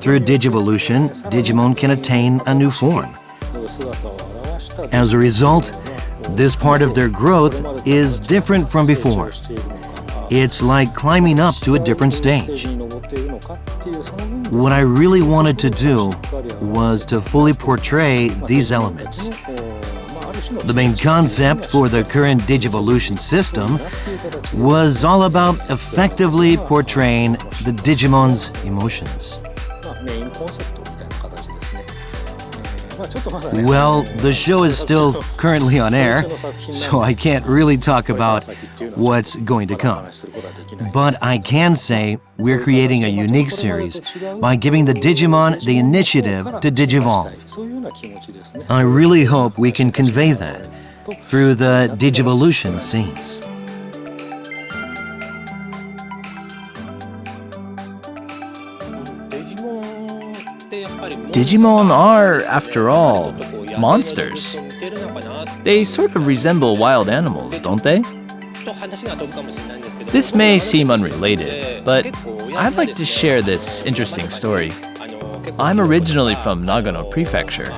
Speaker 9: Through Digivolution, Digimon can attain a new form. As a result, this part of their growth is different from before. It's like climbing up to a different stage. What I really wanted to do was to fully portray these elements. The main concept for the current Digivolution system was all about effectively portraying the Digimon's emotions. Well, the show is still currently on air, so I can't really talk about what's going to come. But I can say we're creating a unique series by giving the Digimon the initiative to digivolve. I really hope we can convey that through the Digivolution scenes.
Speaker 10: Digimon are, after all, monsters. They sort of resemble wild animals, don't they? This may seem unrelated, but I'd like to share this interesting story. I'm originally from Nagano Prefecture.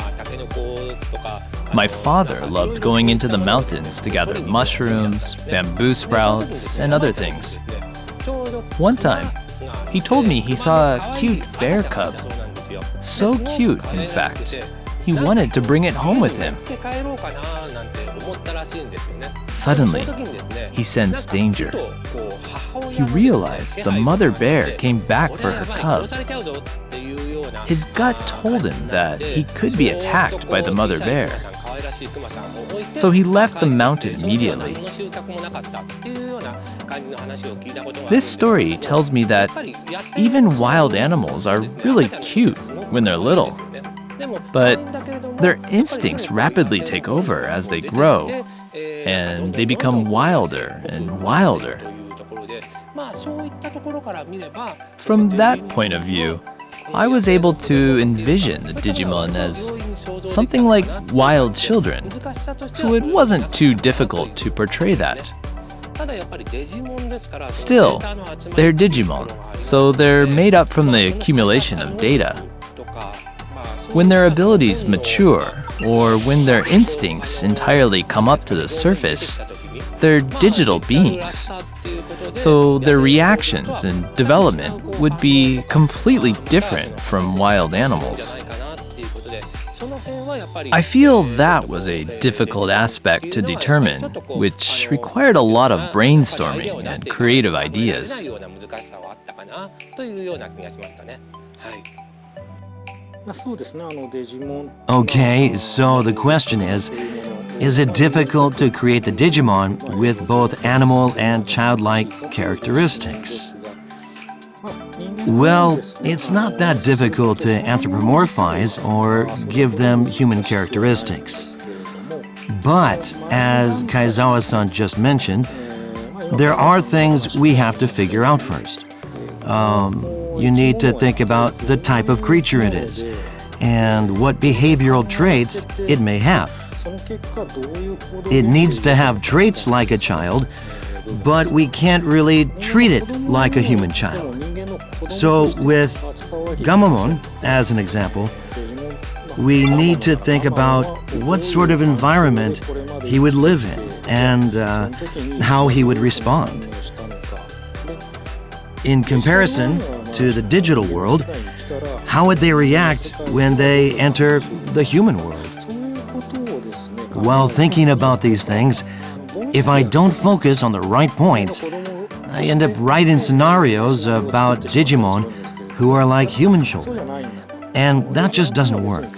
Speaker 10: My father loved going into the mountains to gather mushrooms, bamboo sprouts, and other things. One time, he told me he saw a cute bear cub. So cute, in fact. He wanted to bring it home with him. Suddenly, he sensed danger. He realized the mother bear came back for her cub. His gut told him that he could be attacked by the mother bear. So he left the mountain immediately. This story tells me that even wild animals are really cute when they're little. But their instincts rapidly take over as they grow, and they become wilder and wilder. From that point of view, I was able to envision the Digimon as something like wild children, so it wasn't too difficult to portray that. Still, they're Digimon, so they're made up from the accumulation of data. When their abilities mature, or when their instincts entirely come up to the surface, they're digital beings. So their reactions and development would be completely different from wild animals. I feel that was a difficult aspect to determine, which required a lot of brainstorming and creative ideas.
Speaker 9: Okay, so the question is it difficult to create the Digimon with both animal and childlike characteristics? Well, it's not that difficult to anthropomorphize or give them human characteristics. But, as Kaizawa-san just mentioned, there are things we have to figure out first. You need to think about the type of creature it is and what behavioral traits it may have. It needs to have traits like a child, but we can't really treat it like a human child. So with Gamamon, as an example, we need to think about what sort of environment he would live in and how he would respond. In comparison to the digital world, how would they react when they enter the human world? While thinking about these things, if I don't focus on the right points, I end up writing scenarios about Digimon who are like human children, and that just doesn't work.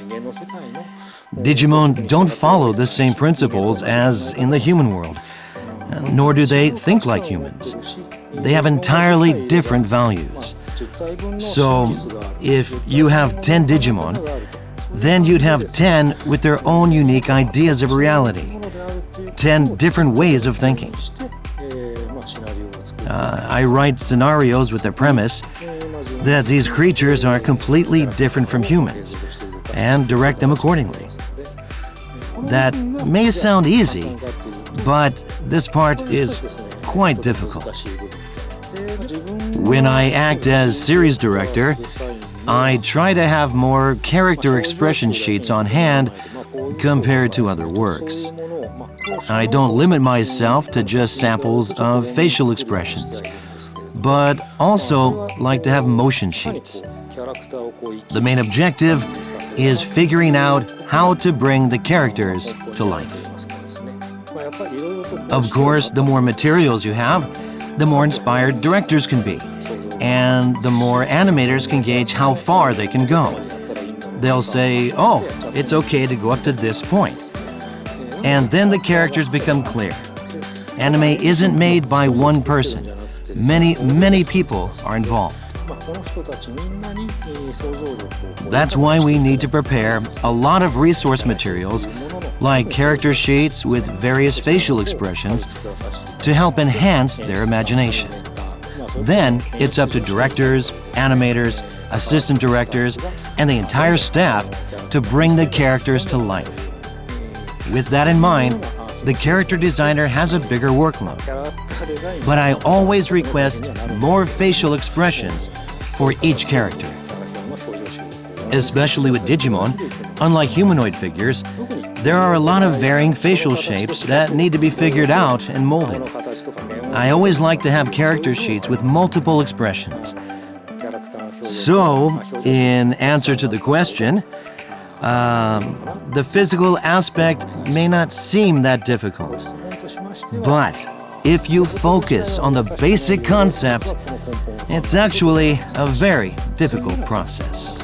Speaker 9: Digimon don't follow the same principles as in the human world, nor do they think like humans. They have entirely different values. So, if you have 10 Digimon, then you'd have 10 with their own unique ideas of reality, 10 different ways of thinking. I write scenarios with the premise that these creatures are completely different from humans and direct them accordingly. That may sound easy, but this part is quite difficult. When I act as series director, I try to have more character expression sheets on hand compared to other works. I don't limit myself to just samples of facial expressions, but also like to have motion sheets. The main objective is figuring out how to bring the characters to life. Of course, the more materials you have, the more inspired directors can be, and the more animators can gauge how far they can go. They'll say, oh, it's okay to go up to this point. And then the characters become clear. Anime isn't made by one person. Many people are involved. That's why we need to prepare a lot of resource materials, like character sheets with various facial expressions, to help enhance their imagination. Then it's up to directors, animators, assistant directors, and the entire staff to bring the characters to life. With that in mind, the character designer has a bigger workload. But I always request more facial expressions for each character. Especially with Digimon, unlike humanoid figures, there are a lot of varying facial shapes that need to be figured out and molded. I always like to have character sheets with multiple expressions. So, in answer to the question, the physical aspect may not seem that difficult. But if you focus on the basic concept, it's actually a very difficult process.